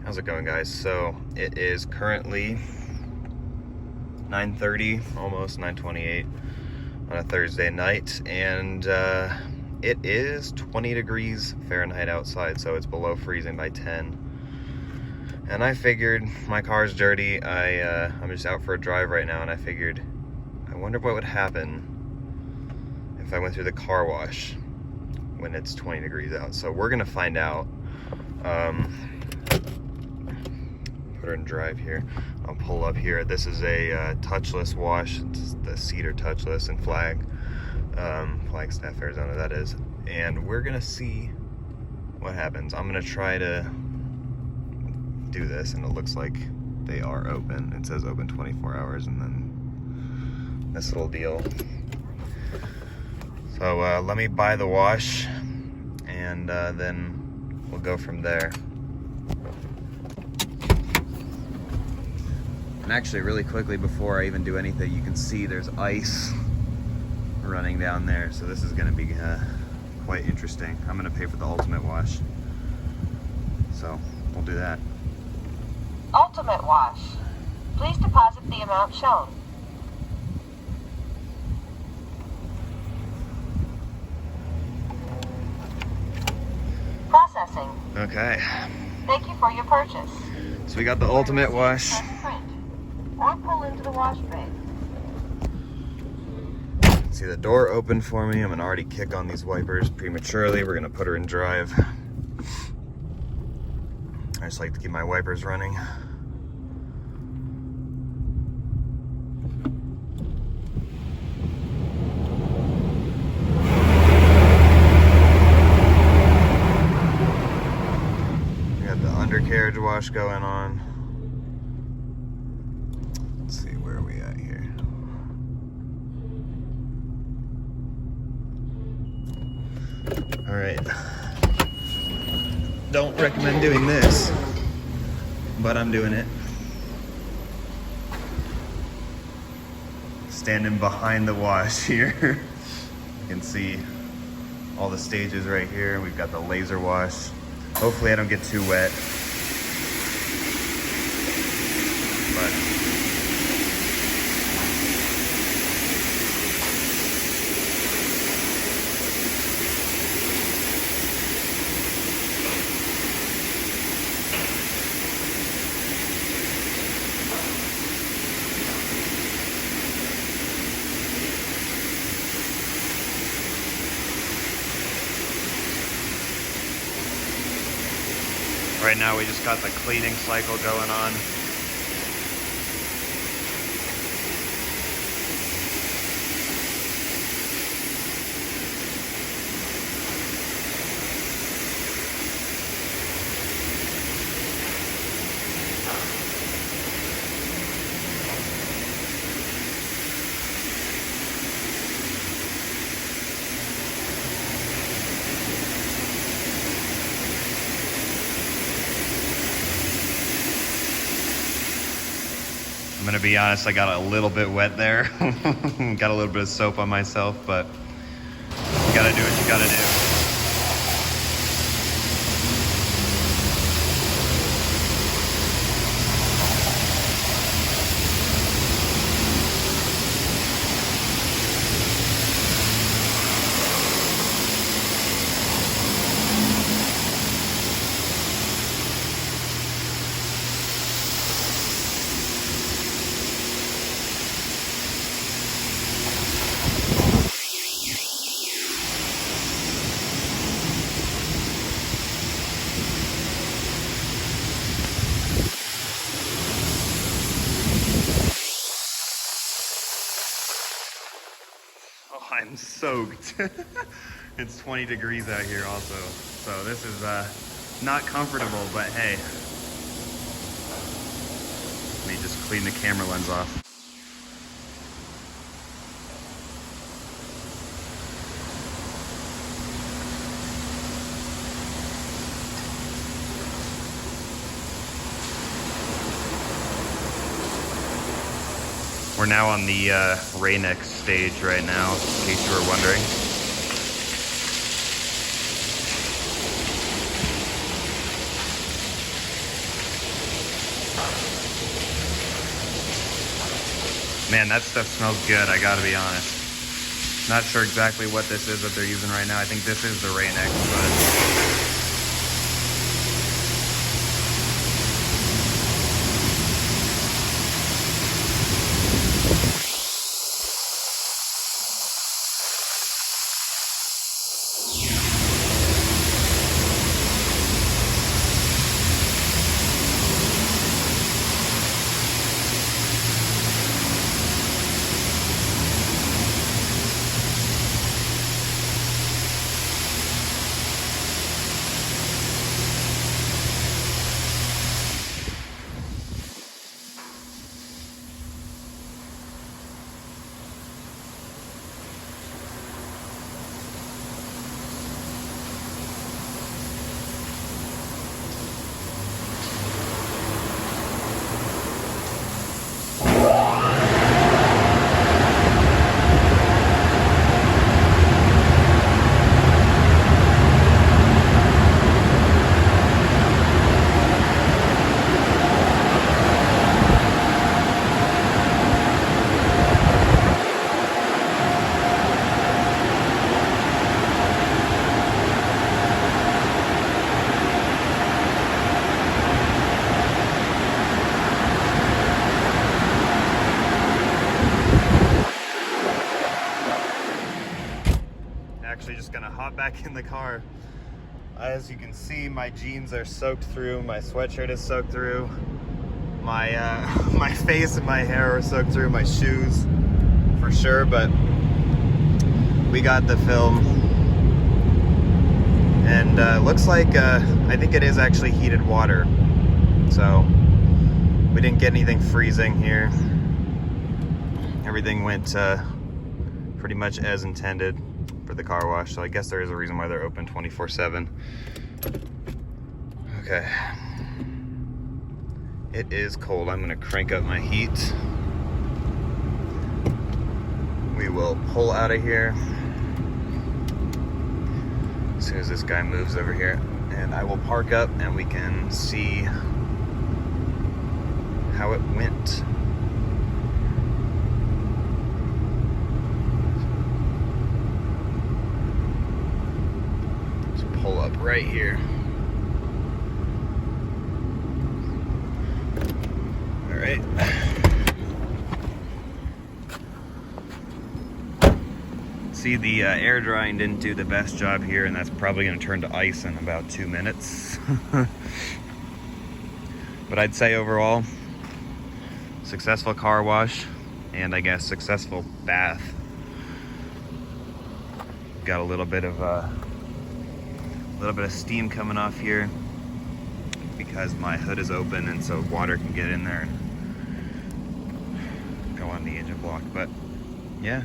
How's it going, guys? So it is currently 9:30, almost 9:28 on a Thursday night, and it is 20 degrees Fahrenheit outside, so it's below freezing by 10. And I figured my car's dirty. I'm just out for a drive right now, and I figured, I wonder what would happen if I went through the car wash when it's 20 degrees out. So we're gonna find out. Put her in drive here. I'll pull up here. This is a touchless wash. It's the Cedar touchless in Flagstaff, Arizona, that is. And we're gonna see what happens. I'm gonna try to do this, and it looks like they are open. It says open 24 hours, and then this little deal. So let me buy the wash, and then we'll go from there. And actually, really quickly, before I even do anything, you can see there's ice running down there. So this is gonna be quite interesting. I'm gonna pay for the ultimate wash. So we'll do that. Ultimate wash. Please deposit the amount shown. Processing. Okay. Thank you for your purchase. So we got the ultimate wash. Press print or pull into the wash bay. See the door open for me. I'm gonna already kick on these wipers prematurely. We're gonna put her in drive. I just like to keep my wipers running. We got the undercarriage wash going on. Let's see, where are we at here? All right. Don't recommend doing this, but I'm doing it. Standing behind the wash here. You can see all the stages right here. We've got the laser wash. Hopefully I don't get too wet. But right now we just got the cleaning cycle going on. I'm gonna be honest, I got a little bit wet there. Got a little bit of soap on myself, but you gotta do what you gotta do. Oh, I'm soaked. It's 20 degrees out here also. So this is not comfortable, but hey. Let me just clean the camera lens off. We're now on the Rainick stage right now, in case you were wondering. Man, that stuff smells good, I gotta be honest. Not sure exactly what this is that they're using right now. I think this is the Rain-X, but actually just gonna hop back in the car. As you can see, my jeans are soaked through, my sweatshirt is soaked through, my my face and my hair are soaked through, my shoes for sure, but we got the film. And looks like, I think it is actually heated water. So we didn't get anything freezing here. Everything went pretty much as intended for the car wash. So I guess there is a reason why they're open 24/7. Okay. It is cold. I'm gonna crank up my heat. We will pull out of here as soon as this guy moves over here, and I will park up and we can see how it went. Let's pull up right here. All right. See, the air drying didn't do the best job here, and that's probably going to turn to ice in about 2 minutes. But I'd say overall, successful car wash, and I guess successful bath. Got a little bit of steam coming off here because my hood is open, and so water can get in there and go on the engine block. But yeah,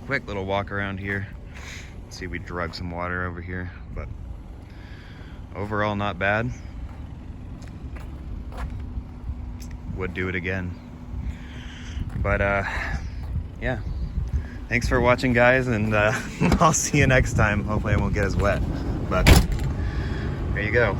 quick little walk around here. See, we drug some water over here, but overall not bad. Would do it again. But yeah, thanks for watching, guys, and I'll see you next time. Hopefully I won't get as wet, but there you go.